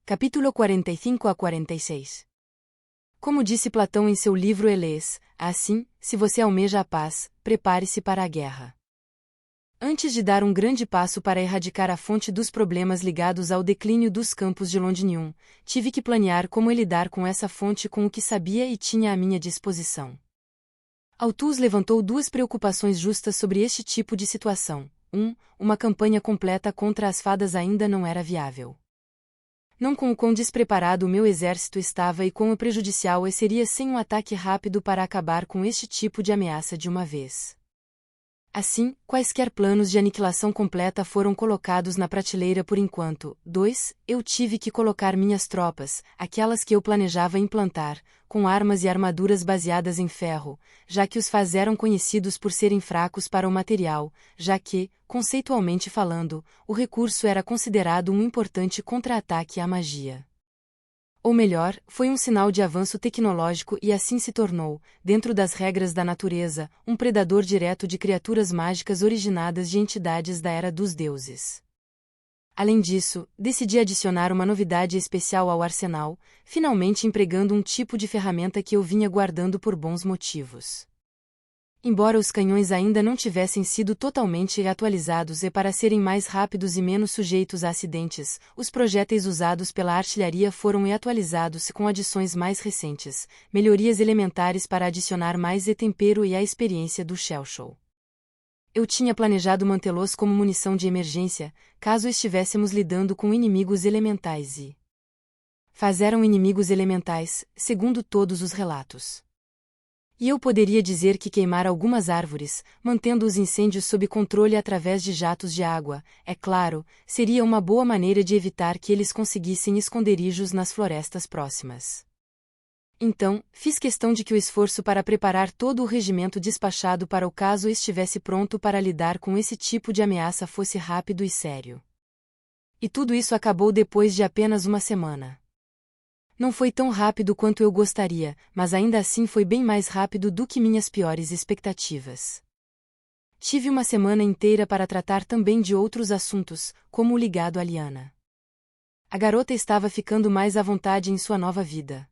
Capítulo 45 a 46. Como disse Platão em seu livro Elés, assim, se você almeja a paz, prepare-se para a guerra. Antes de dar um grande passo para erradicar a fonte dos problemas ligados ao declínio dos campos de Londinium, tive que planear como lidar com essa fonte com o que sabia e tinha à minha disposição. Althuss levantou duas preocupações justas sobre este tipo de situação. Uma campanha completa contra as fadas ainda não era viável. Não com o quão despreparado o meu exército estava e quão prejudicial seria sem um ataque rápido para acabar com este tipo de ameaça de uma vez. Assim, quaisquer planos de aniquilação completa foram colocados na prateleira por enquanto. 2. Eu tive que colocar minhas tropas, aquelas que eu planejava implantar, com armas e armaduras baseadas em ferro, já que os Faz eram conhecidos por serem fracos para o material, já que, conceitualmente falando, o recurso era considerado um importante contra-ataque à magia. Ou melhor, foi um sinal de avanço tecnológico e assim se tornou, dentro das regras da natureza, um predador direto de criaturas mágicas originadas de entidades da Era dos Deuses. Além disso, decidi adicionar uma novidade especial ao arsenal, finalmente empregando um tipo de ferramenta que eu vinha guardando por bons motivos. Embora os canhões ainda não tivessem sido totalmente atualizados e para serem mais rápidos e menos sujeitos a acidentes, os projéteis usados pela artilharia foram atualizados com adições mais recentes, melhorias elementares para adicionar mais tempero e a experiência do Shellshow. Eu tinha planejado mantê-los como munição de emergência, caso estivéssemos lidando com inimigos elementais e Faz eram inimigos elementais, segundo todos os relatos. E eu poderia dizer que queimar algumas árvores, mantendo os incêndios sob controle através de jatos de água, é claro, seria uma boa maneira de evitar que eles conseguissem esconderijos nas florestas próximas. Então, fiz questão de que o esforço para preparar todo o regimento despachado para o caso estivesse pronto para lidar com esse tipo de ameaça fosse rápido e sério. E tudo isso acabou depois de apenas uma semana. Não foi tão rápido quanto eu gostaria, mas ainda assim foi bem mais rápido do que minhas piores expectativas. Tive uma semana inteira para tratar também de outros assuntos, como o ligado a Lyanna. A garota estava ficando mais à vontade em sua nova vida.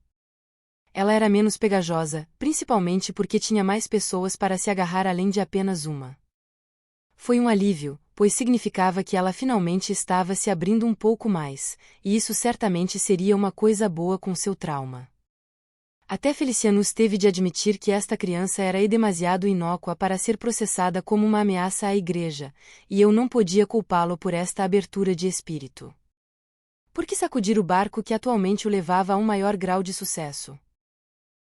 Ela era menos pegajosa, principalmente porque tinha mais pessoas para se agarrar além de apenas uma. Foi um alívio, pois significava que ela finalmente estava se abrindo um pouco mais, e isso certamente seria uma coisa boa com seu trauma. Até Felicianus teve de admitir que esta criança era demasiado inócua para ser processada como uma ameaça à igreja, e eu não podia culpá-lo por esta abertura de espírito. Por que sacudir o barco que atualmente o levava a um maior grau de sucesso?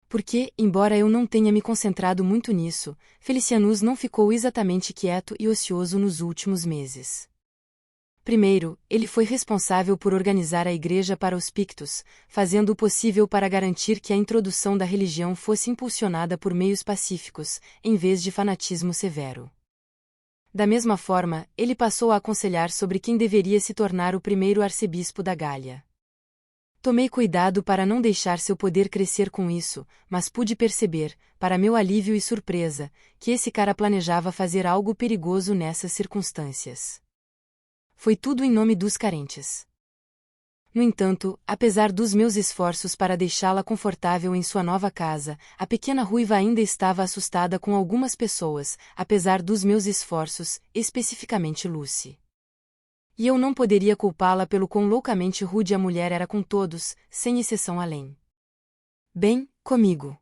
Porque, embora eu não tenha me concentrado muito nisso, Felicianus não ficou exatamente quieto e ocioso nos últimos meses. Primeiro, ele foi responsável por organizar a igreja para os Pictos, fazendo o possível para garantir que a introdução da religião fosse impulsionada por meios pacíficos, em vez de fanatismo severo. Da mesma forma, ele passou a aconselhar sobre quem deveria se tornar o primeiro arcebispo da Gália. Tomei cuidado para não deixar seu poder crescer com isso, mas pude perceber, para meu alívio e surpresa, que esse cara planejava fazer algo perigoso nessas circunstâncias. Foi tudo em nome dos carentes. No entanto, apesar dos meus esforços para deixá-la confortável em sua nova casa, a pequena ruiva ainda estava assustada com algumas pessoas, apesar dos meus esforços, especificamente Lucy. E eu não poderia culpá-la pelo quão loucamente rude a mulher era com todos, sem exceção além. Bem, comigo.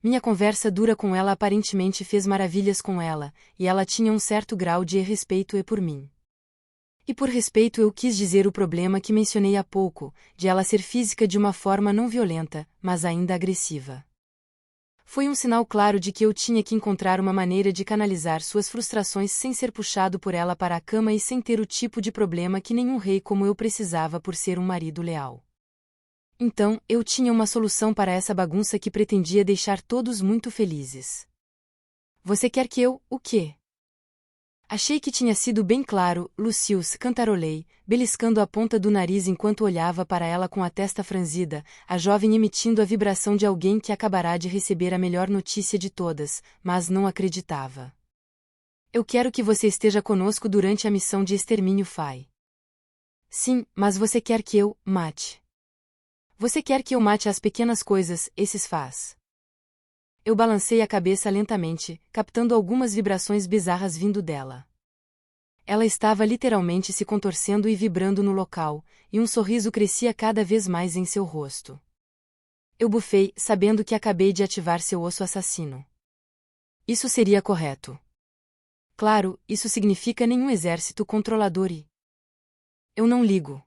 Minha conversa dura com ela aparentemente fez maravilhas com ela, e ela tinha um certo grau de respeito por mim. E por respeito eu quis dizer o problema que mencionei há pouco, de ela ser física de uma forma não violenta, mas ainda agressiva. Foi um sinal claro de que eu tinha que encontrar uma maneira de canalizar suas frustrações sem ser puxado por ela para a cama e sem ter o tipo de problema que nenhum rei como eu precisava por ser um marido leal. Então, eu tinha uma solução para essa bagunça que pretendia deixar todos muito felizes. Você quer que eu, o quê? Achei que tinha sido bem claro, Lucius, cantarolei, beliscando a ponta do nariz enquanto olhava para ela com a testa franzida, a jovem emitindo a vibração de alguém que acabará de receber a melhor notícia de todas, mas não acreditava. Eu quero que você esteja conosco durante a missão de extermínio Fai. Sim, mas você quer que eu mate. Você quer que eu mate as pequenas coisas, esses faz. Eu balancei a cabeça lentamente, captando algumas vibrações bizarras vindo dela. Ela estava literalmente se contorcendo e vibrando no local, e um sorriso crescia cada vez mais em seu rosto. Eu bufei, sabendo que acabei de ativar seu osso assassino. Isso seria correto. Claro, isso significa nenhum exército controlador e... Eu não ligo.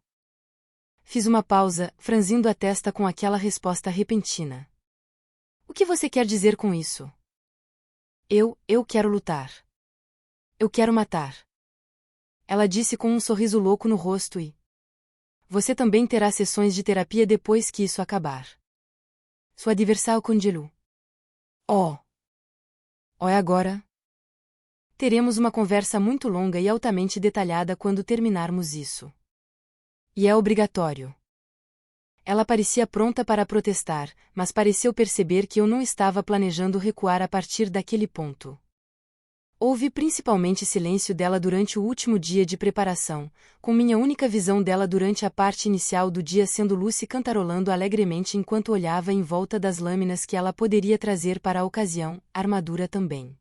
Fiz uma pausa, franzindo a testa com aquela resposta repentina. O que você quer dizer com isso? Eu quero lutar. Eu quero matar. Ela disse com um sorriso louco no rosto e... Você também terá sessões de terapia depois que isso acabar. Sua diversão congelou. Oh! Oh, é agora? Teremos uma conversa muito longa e altamente detalhada quando terminarmos isso. E é obrigatório. Ela parecia pronta para protestar, mas pareceu perceber que eu não estava planejando recuar a partir daquele ponto. Houve principalmente silêncio dela durante o último dia de preparação, com minha única visão dela durante a parte inicial do dia sendo Lucy cantarolando alegremente enquanto olhava em volta das lâminas que ela poderia trazer para a ocasião, armadura também.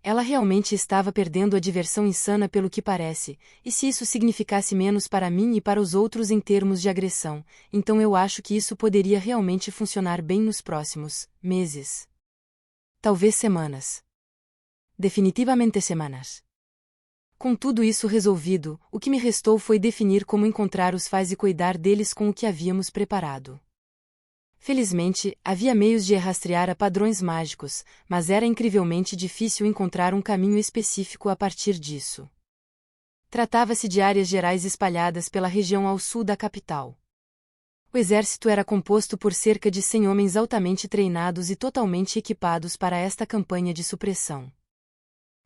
Ela realmente estava perdendo a diversão insana pelo que parece, e se isso significasse menos para mim e para os outros em termos de agressão, então eu acho que isso poderia realmente funcionar bem nos próximos meses. Talvez semanas. Definitivamente semanas. Com tudo isso resolvido, o que me restou foi definir como encontrar os faz e cuidar deles com o que havíamos preparado. Felizmente, havia meios de rastrear a padrões mágicos, mas era incrivelmente difícil encontrar um caminho específico a partir disso. Tratava-se de áreas gerais espalhadas pela região ao sul da capital. O exército era composto por cerca de 100 homens altamente treinados e totalmente equipados para esta campanha de supressão.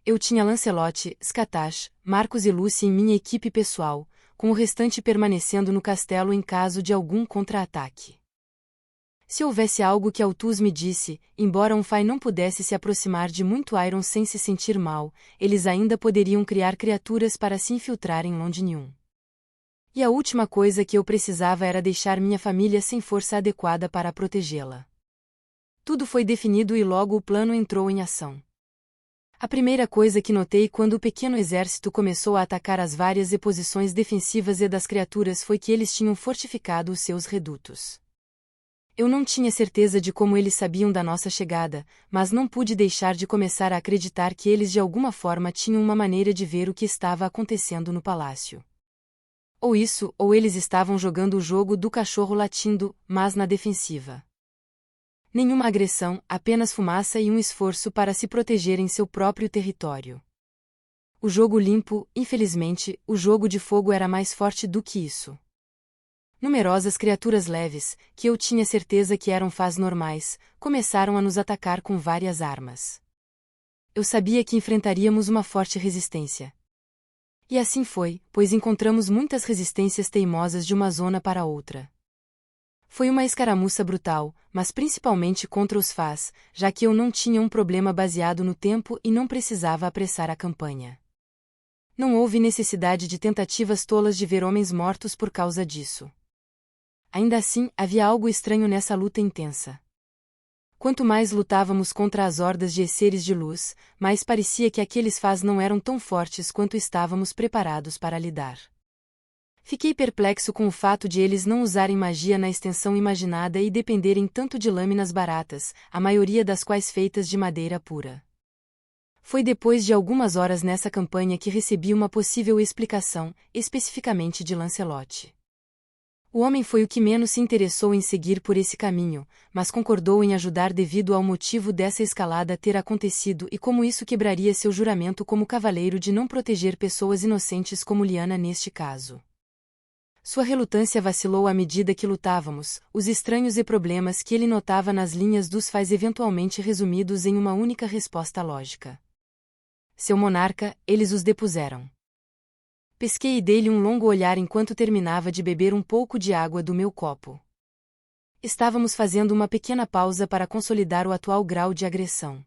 Eu tinha Lancelot, Scatash, Marcos e Lucy em minha equipe pessoal, com o restante permanecendo no castelo em caso de algum contra-ataque. Se houvesse algo que Altus me disse, embora um Fai não pudesse se aproximar de muito Iron sem se sentir mal, eles ainda poderiam criar criaturas para se infiltrar em Londinium. E a última coisa que eu precisava era deixar minha família sem força adequada para protegê-la. Tudo foi definido e logo o plano entrou em ação. A primeira coisa que notei quando o pequeno exército começou a atacar as várias posições defensivas e das criaturas foi que eles tinham fortificado os seus redutos. Eu não tinha certeza de como eles sabiam da nossa chegada, mas não pude deixar de começar a acreditar que eles de alguma forma tinham uma maneira de ver o que estava acontecendo no palácio. Ou isso, ou eles estavam jogando o jogo do cachorro latindo, mas na defensiva. Nenhuma agressão, apenas fumaça e um esforço para se proteger em seu próprio território. O jogo limpo, infelizmente, o jogo de fogo era mais forte do que isso. Numerosas criaturas leves, que eu tinha certeza que eram faz normais, começaram a nos atacar com várias armas. Eu sabia que enfrentaríamos uma forte resistência. E assim foi, pois encontramos muitas resistências teimosas de uma zona para outra. Foi uma escaramuça brutal, mas principalmente contra os faz, já que eu não tinha um problema baseado no tempo e não precisava apressar a campanha. Não houve necessidade de tentativas tolas de ver homens mortos por causa disso. Ainda assim, havia algo estranho nessa luta intensa. Quanto mais lutávamos contra as hordas de seres de luz, mais parecia que aqueles faz não eram tão fortes quanto estávamos preparados para lidar. Fiquei perplexo com o fato de eles não usarem magia na extensão imaginada e dependerem tanto de lâminas baratas, a maioria das quais feitas de madeira pura. Foi depois de algumas horas nessa campanha que recebi uma possível explicação, especificamente de Lancelot. O homem foi o que menos se interessou em seguir por esse caminho, mas concordou em ajudar devido ao motivo dessa escalada ter acontecido e como isso quebraria seu juramento como cavaleiro de não proteger pessoas inocentes como Lyanna neste caso. Sua relutância vacilou à medida que lutávamos, os estranhos e problemas que ele notava nas linhas dos faz eventualmente resumidos em uma única resposta lógica. Seu monarca, eles os depuseram. Pesquei e dei-lhe um longo olhar enquanto terminava de beber um pouco de água do meu copo. Estávamos fazendo uma pequena pausa para consolidar o atual grau de agressão.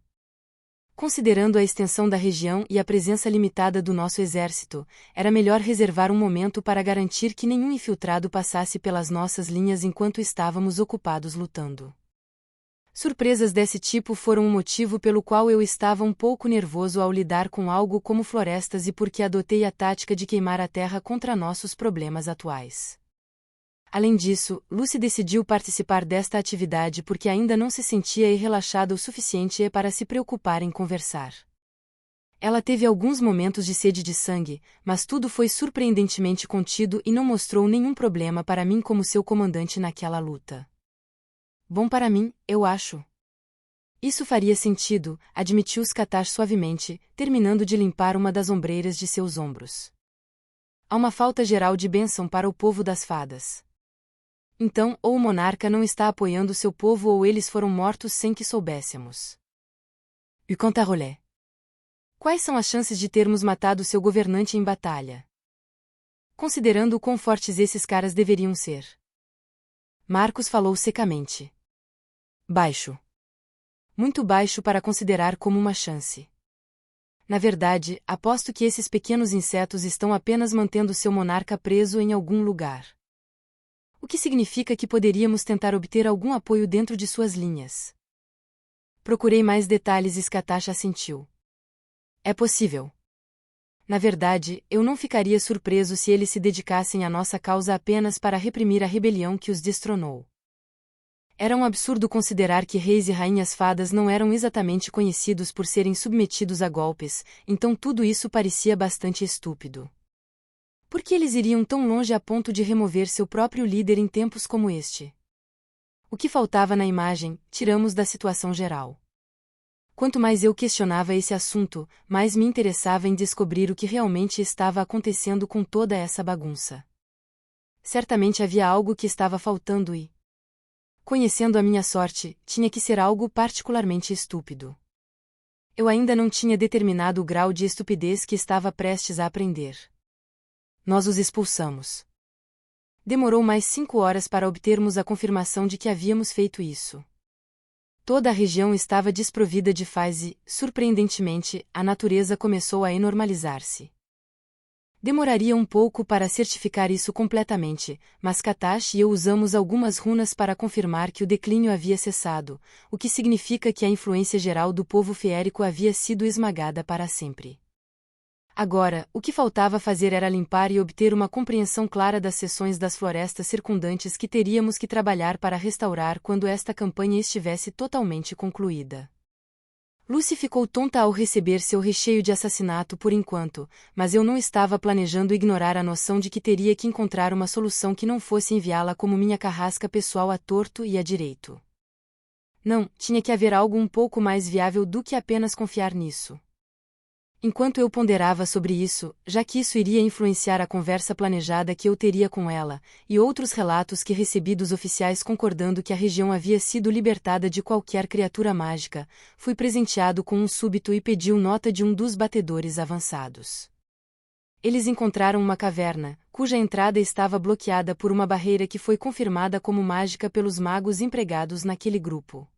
Considerando a extensão da região e a presença limitada do nosso exército, era melhor reservar um momento para garantir que nenhum infiltrado passasse pelas nossas linhas enquanto estávamos ocupados lutando. Surpresas desse tipo foram o motivo pelo qual eu estava um pouco nervoso ao lidar com algo como florestas e porque adotei a tática de queimar a terra contra nossos problemas atuais. Além disso, Lucy decidiu participar desta atividade porque ainda não se sentia relaxada o suficiente para se preocupar em conversar. Ela teve alguns momentos de sede de sangue, mas tudo foi surpreendentemente contido e não mostrou nenhum problema para mim como seu comandante naquela luta. Bom para mim, eu acho. Isso faria sentido, admitiu Skatash suavemente, terminando de limpar uma das ombreiras de seus ombros. Há uma falta geral de bênção para o povo das fadas. Então, ou o monarca não está apoiando seu povo ou eles foram mortos sem que soubéssemos. E quanto a Rolé? Quais são as chances de termos matado seu governante em batalha? Considerando o quão fortes esses caras deveriam ser. Marcos falou secamente. Baixo. Muito baixo para considerar como uma chance. Na verdade, aposto que esses pequenos insetos estão apenas mantendo seu monarca preso em algum lugar. O que significa que poderíamos tentar obter algum apoio dentro de suas linhas. Procurei mais detalhes e Skatash assentiu. É possível. Na verdade, eu não ficaria surpreso se eles se dedicassem à nossa causa apenas para reprimir a rebelião que os destronou. Era um absurdo considerar que reis e rainhas fadas não eram exatamente conhecidos por serem submetidos a golpes, então tudo isso parecia bastante estúpido. Por que eles iriam tão longe a ponto de remover seu próprio líder em tempos como este? O que faltava na imagem, tiramos da situação geral. Quanto mais eu questionava esse assunto, mais me interessava em descobrir o que realmente estava acontecendo com toda essa bagunça. Certamente havia algo que estava faltando e, conhecendo a minha sorte, tinha que ser algo particularmente estúpido. Eu ainda não tinha determinado o grau de estupidez que estava prestes a aprender. Nós os expulsamos. Demorou mais 5 horas para obtermos a confirmação de que havíamos feito isso. Toda a região estava desprovida de faz e, surpreendentemente, a natureza começou a enormalizar-se. Demoraria um pouco para certificar isso completamente, mas Katash e eu usamos algumas runas para confirmar que o declínio havia cessado, o que significa que a influência geral do povo feérico havia sido esmagada para sempre. Agora, o que faltava fazer era limpar e obter uma compreensão clara das seções das florestas circundantes que teríamos que trabalhar para restaurar quando esta campanha estivesse totalmente concluída. Lucy ficou tonta ao receber seu recheio de assassinato por enquanto, mas eu não estava planejando ignorar a noção de que teria que encontrar uma solução que não fosse enviá-la como minha carrasca pessoal a torto e a direito. Não, tinha que haver algo um pouco mais viável do que apenas confiar nisso. Enquanto eu ponderava sobre isso, já que isso iria influenciar a conversa planejada que eu teria com ela, e outros relatos que recebi dos oficiais concordando que a região havia sido libertada de qualquer criatura mágica, fui presenteado com um súbito e pediu nota de um dos batedores avançados. Eles encontraram uma caverna, cuja entrada estava bloqueada por uma barreira que foi confirmada como mágica pelos magos empregados naquele grupo.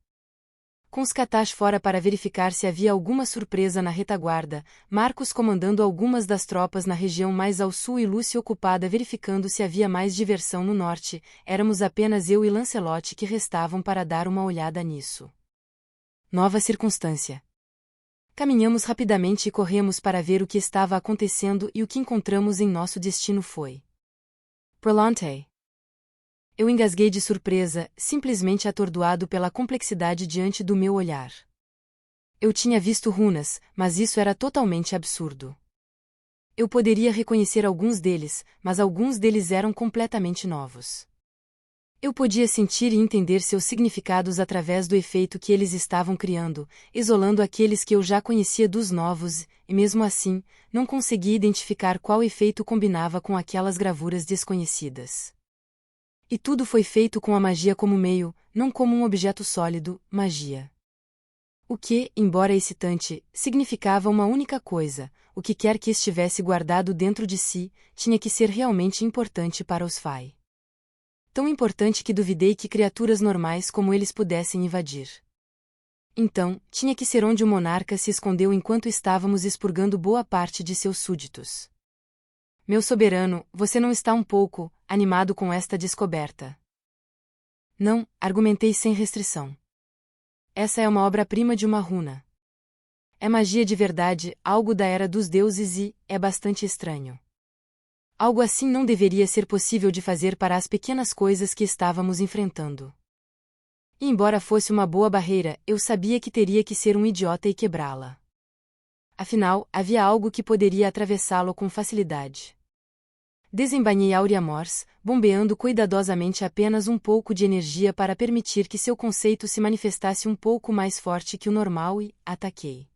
Com os Katash fora para verificar se havia alguma surpresa na retaguarda, Marcos comandando algumas das tropas na região mais ao sul e Lucy ocupada verificando se havia mais diversão no norte, éramos apenas eu e Lancelot que restavam para dar uma olhada nisso. Nova circunstância. Caminhamos rapidamente e corremos para ver o que estava acontecendo e o que encontramos em nosso destino foi Prolante. Eu engasguei de surpresa, simplesmente atordoado pela complexidade diante do meu olhar. Eu tinha visto runas, mas isso era totalmente absurdo. Eu poderia reconhecer alguns deles, mas alguns deles eram completamente novos. Eu podia sentir e entender seus significados através do efeito que eles estavam criando, isolando aqueles que eu já conhecia dos novos, e mesmo assim, não conseguia identificar qual efeito combinava com aquelas gravuras desconhecidas. E tudo foi feito com a magia como meio, não como um objeto sólido, magia. O que, embora excitante, significava uma única coisa: o que quer que estivesse guardado dentro de si, tinha que ser realmente importante para os Fai. Tão importante que duvidei que criaturas normais como eles pudessem invadir. Então, tinha que ser onde o monarca se escondeu enquanto estávamos expurgando boa parte de seus súditos. Meu soberano, você não está um pouco animado com esta descoberta? Não, argumentei sem restrição. Essa é uma obra-prima de uma runa. É magia de verdade, algo da era dos deuses e é bastante estranho. Algo assim não deveria ser possível de fazer para as pequenas coisas que estávamos enfrentando. E embora fosse uma boa barreira, eu sabia que teria que ser um idiota e quebrá-la. Afinal, havia algo que poderia atravessá-lo com facilidade. Desembainhei Aurea Morse, bombeando cuidadosamente apenas um pouco de energia para permitir que seu conceito se manifestasse um pouco mais forte que o normal e ataquei.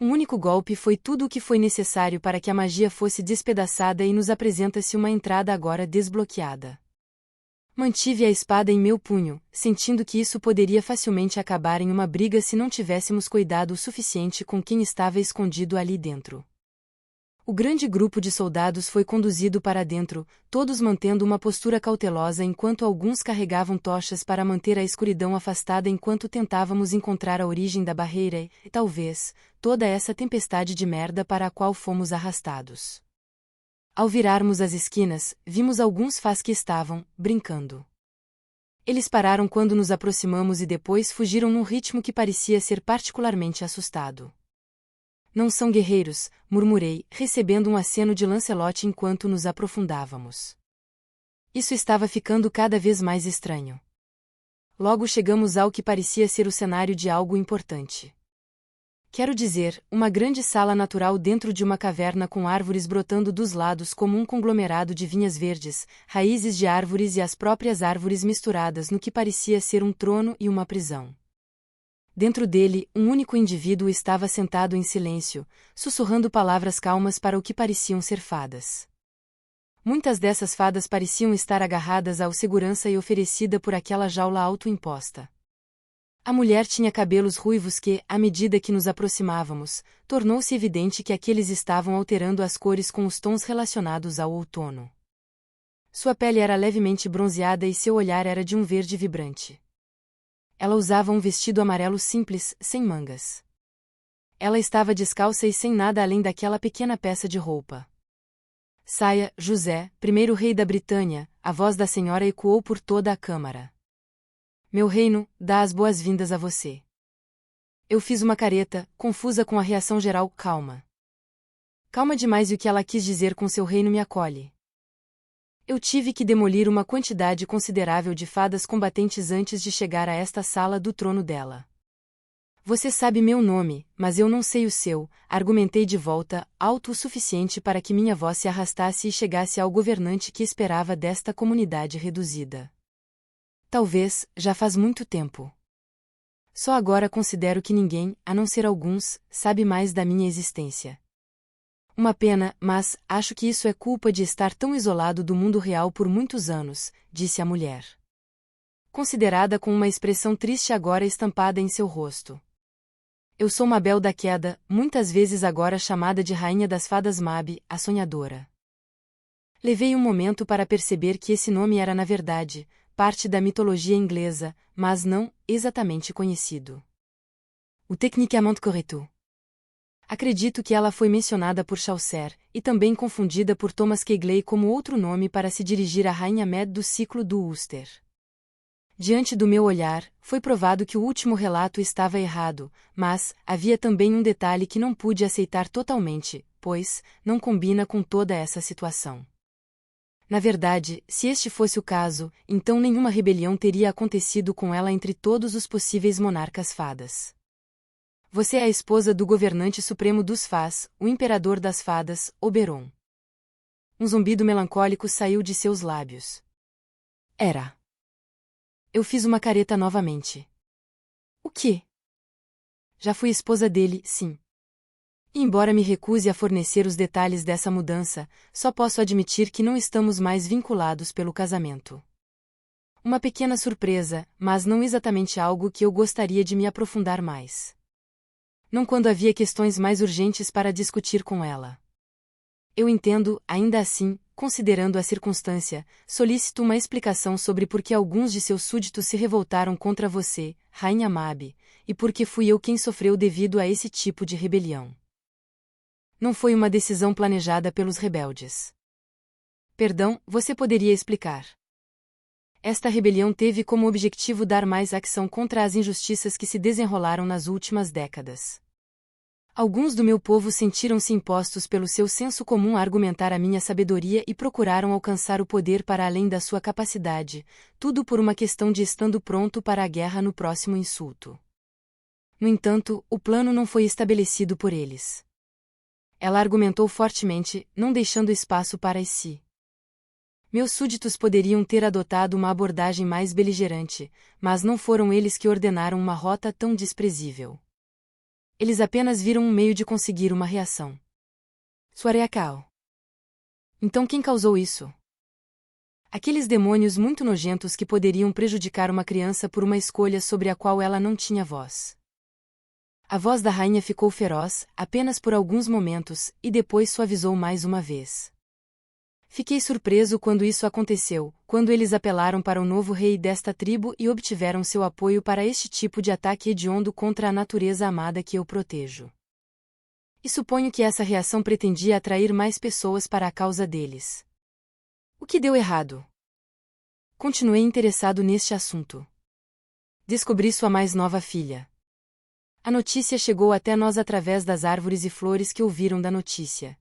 Um único golpe foi tudo o que foi necessário para que a magia fosse despedaçada e nos apresenta-se uma entrada agora desbloqueada. Mantive a espada em meu punho, sentindo que isso poderia facilmente acabar em uma briga se não tivéssemos cuidado o suficiente com quem estava escondido ali dentro. O grande grupo de soldados foi conduzido para dentro, todos mantendo uma postura cautelosa enquanto alguns carregavam tochas para manter a escuridão afastada enquanto tentávamos encontrar a origem da barreira e, talvez, toda essa tempestade de merda para a qual fomos arrastados. Ao virarmos as esquinas, vimos alguns fãs que estavam brincando. Eles pararam quando nos aproximamos e depois fugiram num ritmo que parecia ser particularmente assustado. Não são guerreiros, murmurei, recebendo um aceno de Lancelot enquanto nos aprofundávamos. Isso estava ficando cada vez mais estranho. Logo chegamos ao que parecia ser o cenário de algo importante. Quero dizer, uma grande sala natural dentro de uma caverna com árvores brotando dos lados como um conglomerado de vinhas verdes, raízes de árvores e as próprias árvores misturadas no que parecia ser um trono e uma prisão. Dentro dele, um único indivíduo estava sentado em silêncio, sussurrando palavras calmas para o que pareciam ser fadas. Muitas dessas fadas pareciam estar agarradas ao segurança e oferecida por aquela jaula autoimposta. A mulher tinha cabelos ruivos que, à medida que nos aproximávamos, tornou-se evidente que aqueles estavam alterando as cores com os tons relacionados ao outono. Sua pele era levemente bronzeada e seu olhar era de um verde vibrante. Ela usava um vestido amarelo simples, sem mangas. Ela estava descalça e sem nada além daquela pequena peça de roupa. Saia, José, primeiro rei da Britânia, a voz da senhora ecoou por toda a câmara. Meu reino, dá as boas-vindas a você. Eu fiz uma careta, confusa com a reação geral, calma. Calma demais e o que ela quis dizer com seu reino me acolhe. Eu tive que demolir uma quantidade considerável de fadas combatentes antes de chegar a esta sala do trono dela. Você sabe meu nome, mas eu não sei o seu, argumentei de volta, alto o suficiente para que minha voz se arrastasse e chegasse ao governante que esperava desta comunidade reduzida. Talvez, já faz muito tempo. Só agora considero que ninguém, a não ser alguns, sabe mais da minha existência. Uma pena, mas acho que isso é culpa de estar tão isolado do mundo real por muitos anos, disse a mulher. Considerada com uma expressão triste agora estampada em seu rosto. Eu sou Mabel da Queda, muitas vezes agora chamada de Rainha das Fadas Mab, a Sonhadora. Levei um momento para perceber que esse nome era na verdade parte da mitologia inglesa, mas não exatamente conhecido. O Techniquement Correcto. Acredito que ela foi mencionada por Chaucer, e também confundida por Thomas Kegley como outro nome para se dirigir à Rainha Med do ciclo do Ulster. Diante do meu olhar, foi provado que o último relato estava errado, mas havia também um detalhe que não pude aceitar totalmente, pois não combina com toda essa situação. Na verdade, se este fosse o caso, então nenhuma rebelião teria acontecido com ela entre todos os possíveis monarcas fadas. Você é a esposa do governante supremo dos Fás, o imperador das fadas, Oberon. Um zumbido melancólico saiu de seus lábios. Era. Eu fiz uma careta novamente. O quê? Já fui esposa dele, sim. E embora me recuse a fornecer os detalhes dessa mudança, só posso admitir que não estamos mais vinculados pelo casamento. Uma pequena surpresa, mas não exatamente algo que eu gostaria de me aprofundar mais. Não quando havia questões mais urgentes para discutir com ela. Eu entendo, ainda assim, considerando a circunstância, solicito uma explicação sobre por que alguns de seus súditos se revoltaram contra você, Rainha Mab, e porque fui eu quem sofreu devido a esse tipo de rebelião. Não foi uma decisão planejada pelos rebeldes. Perdão, você poderia explicar. Esta rebelião teve como objetivo dar mais ação contra as injustiças que se desenrolaram nas últimas décadas. Alguns do meu povo sentiram-se impostos pelo seu senso comum a argumentar a minha sabedoria e procuraram alcançar o poder para além da sua capacidade, tudo por uma questão de estando pronto para a guerra no próximo insulto. No entanto, o plano não foi estabelecido por eles. Ela argumentou fortemente, não deixando espaço para si. Meus súditos poderiam ter adotado uma abordagem mais beligerante, mas não foram eles que ordenaram uma rota tão desprezível. Eles apenas viram um meio de conseguir uma reação. Suareacal. Então quem causou isso? Aqueles demônios muito nojentos que poderiam prejudicar uma criança por uma escolha sobre a qual ela não tinha voz. A voz da rainha ficou feroz, apenas por alguns momentos, e depois suavizou mais uma vez. Fiquei surpreso quando isso aconteceu, quando eles apelaram para o novo rei desta tribo e obtiveram seu apoio para este tipo de ataque hediondo contra a natureza amada que eu protejo. E suponho que essa reação pretendia atrair mais pessoas para a causa deles. O que deu errado? Continuei interessado neste assunto. Descobri sua mais nova filha. A notícia chegou até nós através das árvores e flores que ouviram da notícia.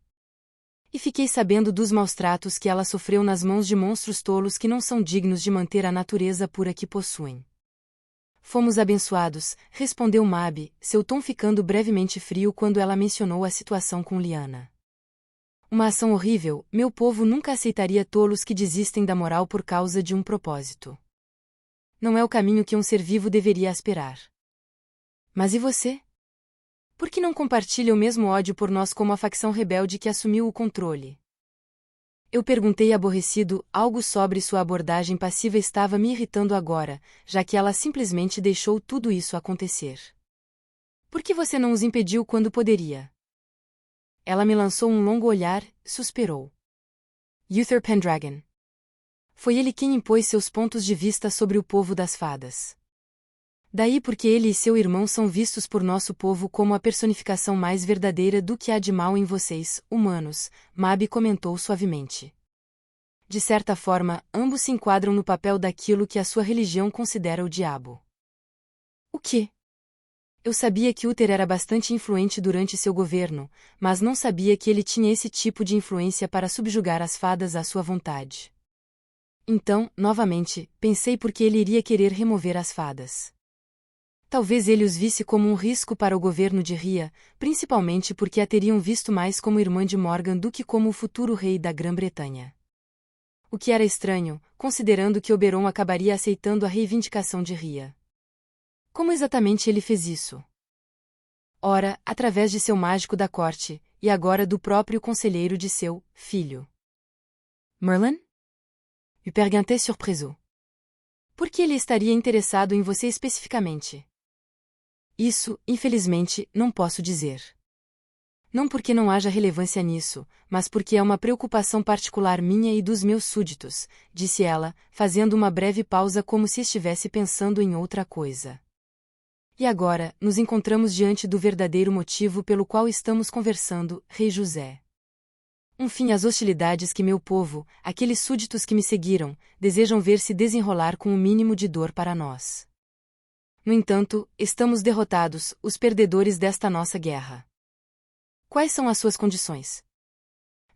E fiquei sabendo dos maus-tratos que ela sofreu nas mãos de monstros tolos que não são dignos de manter a natureza pura que possuem. Fomos abençoados, respondeu Mabi, seu tom ficando brevemente frio quando ela mencionou a situação com Liana. Uma ação horrível, meu povo nunca aceitaria tolos que desistem da moral por causa de um propósito. Não é o caminho que um ser vivo deveria aspirar. Mas e você? Por que não compartilha o mesmo ódio por nós como a facção rebelde que assumiu o controle? Eu perguntei aborrecido, algo sobre sua abordagem passiva estava me irritando agora, já que ela simplesmente deixou tudo isso acontecer. Por que você não os impediu quando poderia? Ela me lançou um longo olhar, suspirou. Uther Pendragon. Foi ele quem impôs seus pontos de vista sobre o povo das fadas. Daí porque ele e seu irmão são vistos por nosso povo como a personificação mais verdadeira do que há de mal em vocês, humanos, Mabi comentou suavemente. De certa forma, ambos se enquadram no papel daquilo que a sua religião considera o diabo. O quê? Eu sabia que Uther era bastante influente durante seu governo, mas não sabia que ele tinha esse tipo de influência para subjugar as fadas à sua vontade. Então, novamente, pensei por que ele iria querer remover as fadas. Talvez ele os visse como um risco para o governo de Ria, principalmente porque a teriam visto mais como irmã de Morgan do que como o futuro rei da Grã-Bretanha. O que era estranho, considerando que Oberon acabaria aceitando a reivindicação de Ria. Como exatamente ele fez isso? Ora, através de seu mágico da corte, e agora do próprio conselheiro de seu filho. Merlin? Me perguntei surpreso. Por que ele estaria interessado em você especificamente? Isso, infelizmente, não posso dizer. Não porque não haja relevância nisso, mas porque é uma preocupação particular minha e dos meus súditos, disse ela, fazendo uma breve pausa como se estivesse pensando em outra coisa. E agora, nos encontramos diante do verdadeiro motivo pelo qual estamos conversando, Rei José. Um fim às hostilidades que meu povo, aqueles súditos que me seguiram, desejam ver se desenrolar com o mínimo de dor para nós. No entanto, estamos derrotados, os perdedores desta nossa guerra. Quais são as suas condições?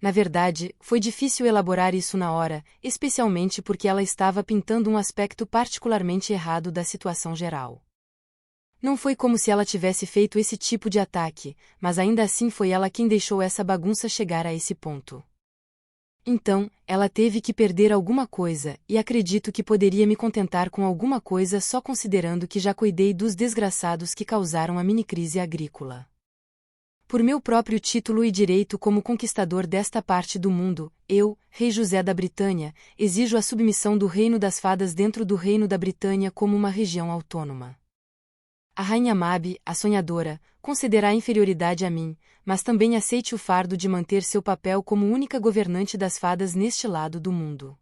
Na verdade, foi difícil elaborar isso na hora, especialmente porque ela estava pintando um aspecto particularmente errado da situação geral. Não foi como se ela tivesse feito esse tipo de ataque, mas ainda assim foi ela quem deixou essa bagunça chegar a esse ponto. Então, ela teve que perder alguma coisa, e acredito que poderia me contentar com alguma coisa só considerando que já cuidei dos desgraçados que causaram a mini-crise agrícola. Por meu próprio título e direito como conquistador desta parte do mundo, eu, Rei José da Britânia, exijo a submissão do Reino das Fadas dentro do Reino da Britânia como uma região autônoma. A Rainha Mabi, a sonhadora, concederá inferioridade a mim, mas também aceite o fardo de manter seu papel como única governante das fadas neste lado do mundo.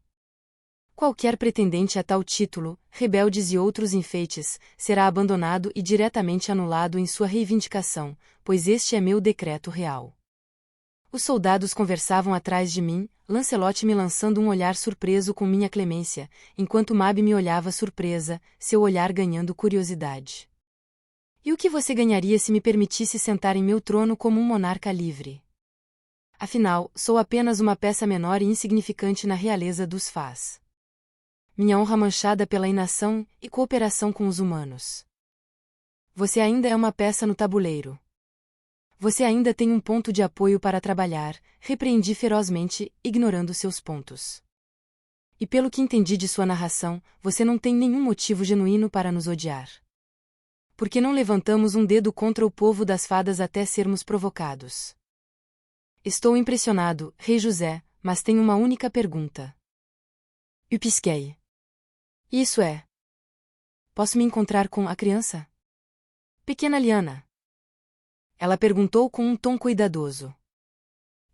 Qualquer pretendente a tal título, rebeldes e outros enfeites, será abandonado e diretamente anulado em sua reivindicação, pois este é meu decreto real. Os soldados conversavam atrás de mim, Lancelot me lançando um olhar surpreso com minha clemência, enquanto Mab me olhava surpresa, seu olhar ganhando curiosidade. E o que você ganharia se me permitisse sentar em meu trono como um monarca livre? Afinal, sou apenas uma peça menor e insignificante na realeza dos Faz. Minha honra manchada pela inação e cooperação com os humanos. Você ainda é uma peça no tabuleiro. Você ainda tem um ponto de apoio para trabalhar, repreendi ferozmente, ignorando seus pontos. E pelo que entendi de sua narração, você não tem nenhum motivo genuíno para nos odiar. Por que não levantamos um dedo contra o povo das fadas até sermos provocados? Estou impressionado, Rei José, mas tenho uma única pergunta. Eu pisquei. Isso é. Posso me encontrar com a criança? Pequena Liana. Ela perguntou com um tom cuidadoso.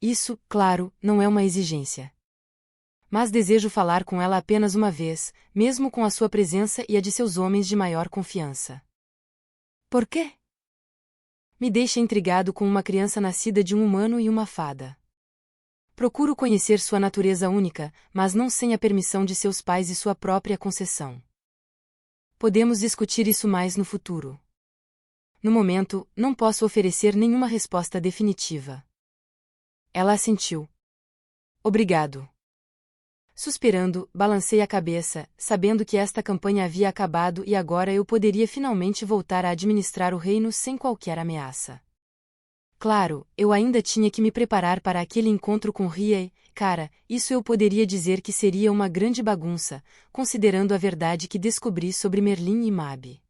Isso, claro, não é uma exigência. Mas desejo falar com ela apenas uma vez, mesmo com a sua presença e a de seus homens de maior confiança. Por quê? Me deixa intrigado com uma criança nascida de um humano e uma fada. Procuro conhecer sua natureza única, mas não sem a permissão de seus pais e sua própria concessão. Podemos discutir isso mais no futuro. No momento, não posso oferecer nenhuma resposta definitiva. Ela assentiu. Obrigado. Suspirando, balancei a cabeça, sabendo que esta campanha havia acabado e agora eu poderia finalmente voltar a administrar o reino sem qualquer ameaça. Claro, eu ainda tinha que me preparar para aquele encontro com Ria e, cara, isso eu poderia dizer que seria uma grande bagunça, considerando a verdade que descobri sobre Merlin e Mab.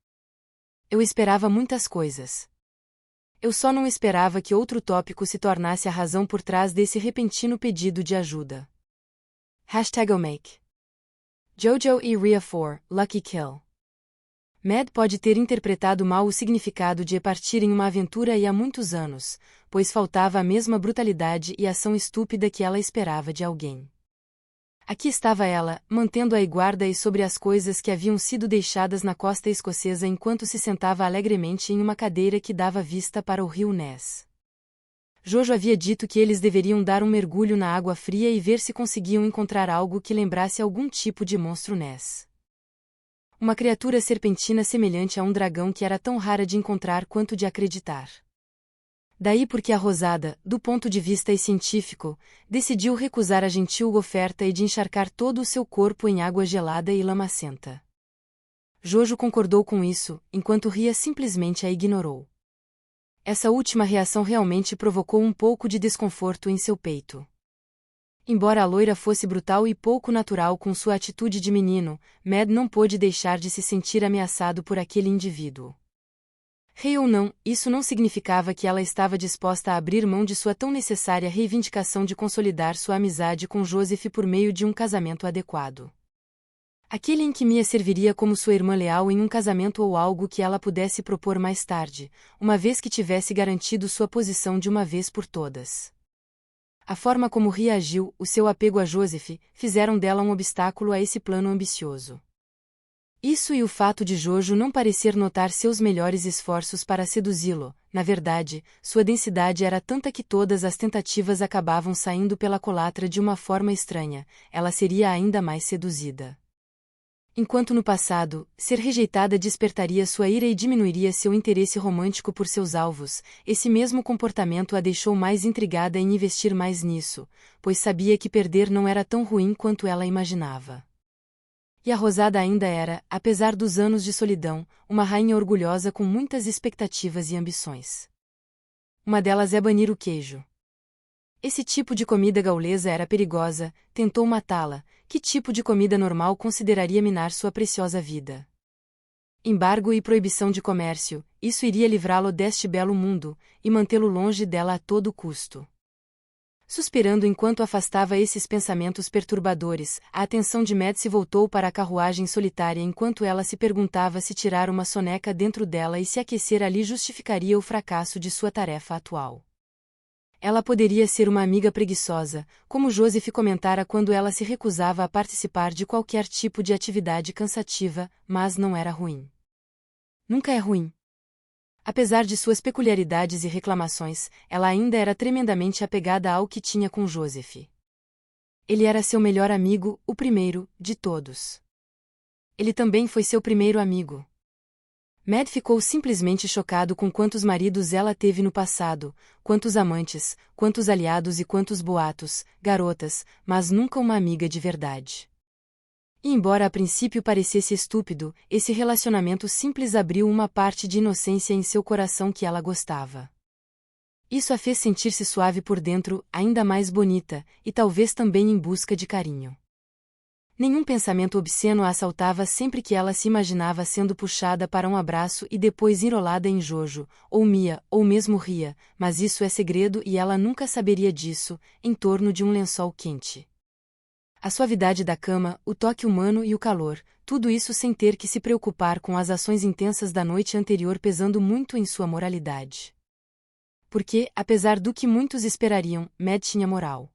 Eu esperava muitas coisas. Eu só não esperava que outro tópico se tornasse a razão por trás desse repentino pedido de ajuda. #Omake. Jojo e Ria 4, Lucky Kill. Mad pode ter interpretado mal o significado de partir em uma aventura e há muitos anos, pois faltava a mesma brutalidade e ação estúpida que ela esperava de alguém. Aqui estava ela, mantendo a guarda e sobre as coisas que haviam sido deixadas na costa escocesa enquanto se sentava alegremente em uma cadeira que dava vista para o rio Ness. Jojo havia dito que eles deveriam dar um mergulho na água fria e ver se conseguiam encontrar algo que lembrasse algum tipo de monstro Ness. Uma criatura serpentina semelhante a um dragão que era tão rara de encontrar quanto de acreditar. Daí porque a Rosada, do ponto de vista científico, decidiu recusar a gentil oferta e de encharcar todo o seu corpo em água gelada e lamacenta. Jojo concordou com isso, enquanto Ria simplesmente a ignorou. Essa última reação realmente provocou um pouco de desconforto em seu peito. Embora a loira fosse brutal e pouco natural com sua atitude de menino, Mad não pôde deixar de se sentir ameaçado por aquele indivíduo. Rei ou não, isso não significava que ela estava disposta a abrir mão de sua tão necessária reivindicação de consolidar sua amizade com Joseph por meio de um casamento adequado. Aquele em que Mia serviria como sua irmã leal em um casamento ou algo que ela pudesse propor mais tarde, uma vez que tivesse garantido sua posição de uma vez por todas. A forma como Ria agiu, o seu apego a Joseph, fizeram dela um obstáculo a esse plano ambicioso. Isso e o fato de Jojo não parecer notar seus melhores esforços para seduzi-lo, na verdade, sua densidade era tanta que todas as tentativas acabavam saindo pela culatra de uma forma estranha, ela seria ainda mais seduzida. Enquanto no passado, ser rejeitada despertaria sua ira e diminuiria seu interesse romântico por seus alvos, esse mesmo comportamento a deixou mais intrigada em investir mais nisso, pois sabia que perder não era tão ruim quanto ela imaginava. E a Rosada ainda era, apesar dos anos de solidão, uma rainha orgulhosa com muitas expectativas e ambições. Uma delas é banir o queijo. Esse tipo de comida gaulesa era perigosa, tentou matá-la. Que tipo de comida normal consideraria minar sua preciosa vida? Embargo e proibição de comércio, isso iria livrá-lo deste belo mundo, e mantê-lo longe dela a todo custo. Suspirando enquanto afastava esses pensamentos perturbadores, a atenção de Mad se voltou para a carruagem solitária enquanto ela se perguntava se tirar uma soneca dentro dela e se aquecer ali justificaria o fracasso de sua tarefa atual. Ela poderia ser uma amiga preguiçosa, como Joseph comentara quando ela se recusava a participar de qualquer tipo de atividade cansativa, mas não era ruim. Nunca é ruim. Apesar de suas peculiaridades e reclamações, ela ainda era tremendamente apegada ao que tinha com Joseph. Ele era seu melhor amigo, o primeiro, de todos. Ele também foi seu primeiro amigo. Mad ficou simplesmente chocado com quantos maridos ela teve no passado, quantos amantes, quantos aliados e quantos boatos, garotas, mas nunca uma amiga de verdade. E embora a princípio parecesse estúpido, esse relacionamento simples abriu uma parte de inocência em seu coração que ela gostava. Isso a fez sentir-se suave por dentro, ainda mais bonita, e talvez também em busca de carinho. Nenhum pensamento obsceno a assaltava sempre que ela se imaginava sendo puxada para um abraço e depois enrolada em Jojo, ou Mia, ou mesmo Ria, mas isso é segredo e ela nunca saberia disso, em torno de um lençol quente. A suavidade da cama, o toque humano e o calor, tudo isso sem ter que se preocupar com as ações intensas da noite anterior pesando muito em sua moralidade. Porque, apesar do que muitos esperariam, Mad tinha moral.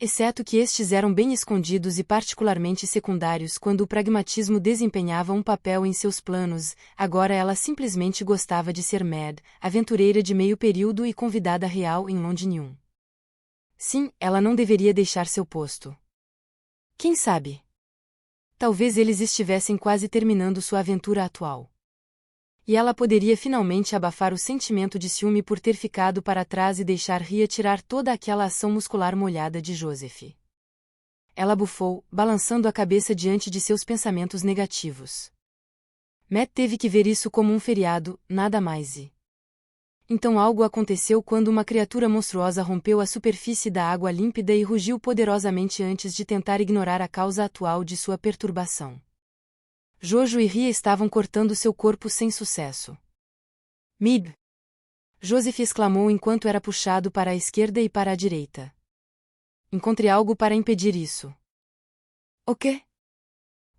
Exceto que estes eram bem escondidos e particularmente secundários quando o pragmatismo desempenhava um papel em seus planos, agora ela simplesmente gostava de ser Mad, aventureira de meio período e convidada real em Londinium. Sim, ela não deveria deixar seu posto. Quem sabe? Talvez eles estivessem quase terminando sua aventura atual. E ela poderia finalmente abafar o sentimento de ciúme por ter ficado para trás e deixar Ria tirar toda aquela ação muscular molhada de Joseph. Ela bufou, balançando a cabeça diante de seus pensamentos negativos. Matt teve que ver isso como um feriado, nada mais e... Então algo aconteceu quando uma criatura monstruosa rompeu a superfície da água límpida e rugiu poderosamente antes de tentar ignorar a causa atual de sua perturbação. Jojo e Ria estavam cortando seu corpo sem sucesso. Mib! Joseph exclamou enquanto era puxado para a esquerda e para a direita. Encontre algo para impedir isso. O quê?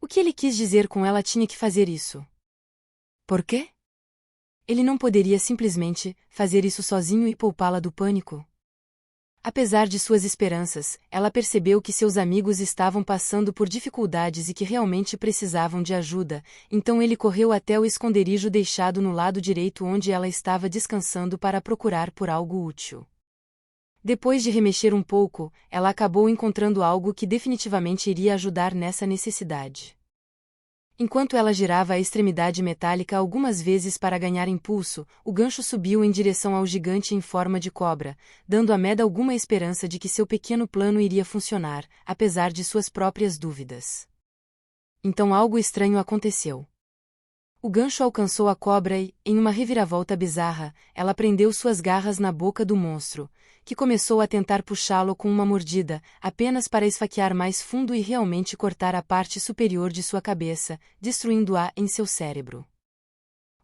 O que ele quis dizer com ela tinha que fazer isso? Por quê? Ele não poderia simplesmente fazer isso sozinho e poupá-la do pânico? Apesar de suas esperanças, ela percebeu que seus amigos estavam passando por dificuldades e que realmente precisavam de ajuda, então ele correu até o esconderijo deixado no lado direito onde ela estava descansando para procurar por algo útil. Depois de remexer um pouco, ela acabou encontrando algo que definitivamente iria ajudar nessa necessidade. Enquanto ela girava a extremidade metálica algumas vezes para ganhar impulso, o gancho subiu em direção ao gigante em forma de cobra, dando a Mad alguma esperança de que seu pequeno plano iria funcionar, apesar de suas próprias dúvidas. Então algo estranho aconteceu. O gancho alcançou a cobra e, em uma reviravolta bizarra, ela prendeu suas garras na boca do monstro, que começou a tentar puxá-lo com uma mordida, apenas para esfaquear mais fundo e realmente cortar a parte superior de sua cabeça, destruindo-a em seu cérebro.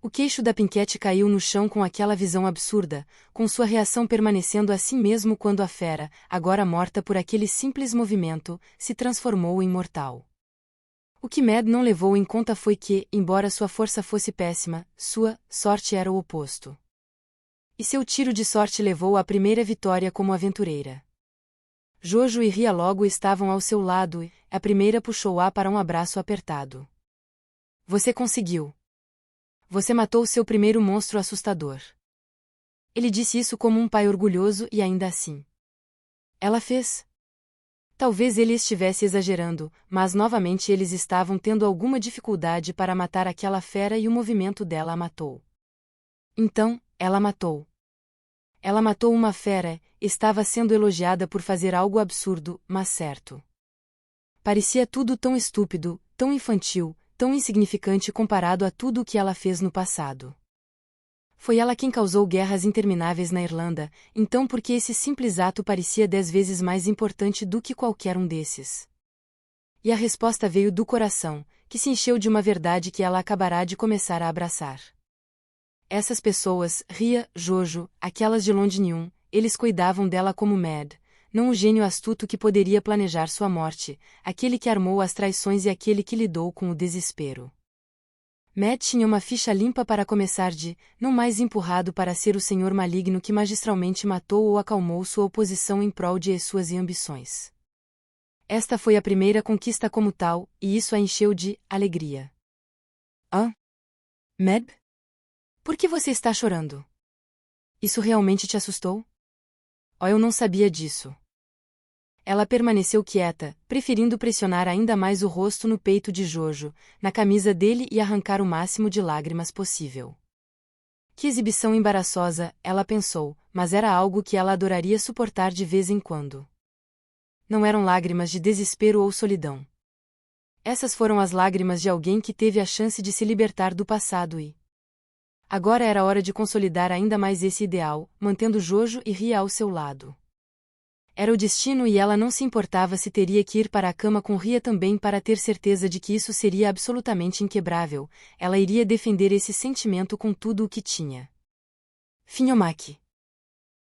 O queixo da Pinkett caiu no chão com aquela visão absurda, com sua reação permanecendo assim mesmo quando a fera, agora morta por aquele simples movimento, se transformou em mortal. O que Mad não levou em conta foi que, embora sua força fosse péssima, sua sorte era o oposto. E seu tiro de sorte levou à primeira vitória como aventureira. Jojo e Ria logo estavam ao seu lado e, a primeira puxou-a para um abraço apertado. Você conseguiu. Você matou seu primeiro monstro assustador. Ele disse isso como um pai orgulhoso e ainda assim. Ela fez. Talvez ele estivesse exagerando, mas novamente eles estavam tendo alguma dificuldade para matar aquela fera e o movimento dela a matou. Então, ela matou. Ela matou uma fera, estava sendo elogiada por fazer algo absurdo, mas certo. Parecia tudo tão estúpido, tão infantil, tão insignificante comparado a tudo o que ela fez no passado. Foi ela quem causou guerras intermináveis na Irlanda, então por que esse simples ato parecia 10 vezes mais importante do que qualquer um desses? E a resposta veio do coração, que se encheu de uma verdade que ela acabará de começar a abraçar. Essas pessoas, Ria, Jojo, aquelas de Londinium, eles cuidavam dela como Mad, não o gênio astuto que poderia planejar sua morte, aquele que armou as traições e aquele que lidou com o desespero. Matt tinha uma ficha limpa para começar não mais empurrado para ser o senhor maligno que magistralmente matou ou acalmou sua oposição em prol de suas ambições. Esta foi a primeira conquista como tal, e isso a encheu de alegria. Meb? Por que você está chorando? Isso realmente te assustou? Oh, eu não sabia disso. Ela permaneceu quieta, preferindo pressionar ainda mais o rosto no peito de Jojo, na camisa dele e arrancar o máximo de lágrimas possível. Que exibição embaraçosa, ela pensou, mas era algo que ela adoraria suportar de vez em quando. Não eram lágrimas de desespero ou solidão. Essas foram as lágrimas de alguém que teve a chance de se libertar do passado e... Agora era hora de consolidar ainda mais esse ideal, mantendo Jojo e Ria ao seu lado. Era o destino e ela não se importava se teria que ir para a cama com Ria também para ter certeza de que isso seria absolutamente inquebrável, ela iria defender esse sentimento com tudo o que tinha. Finhomaki.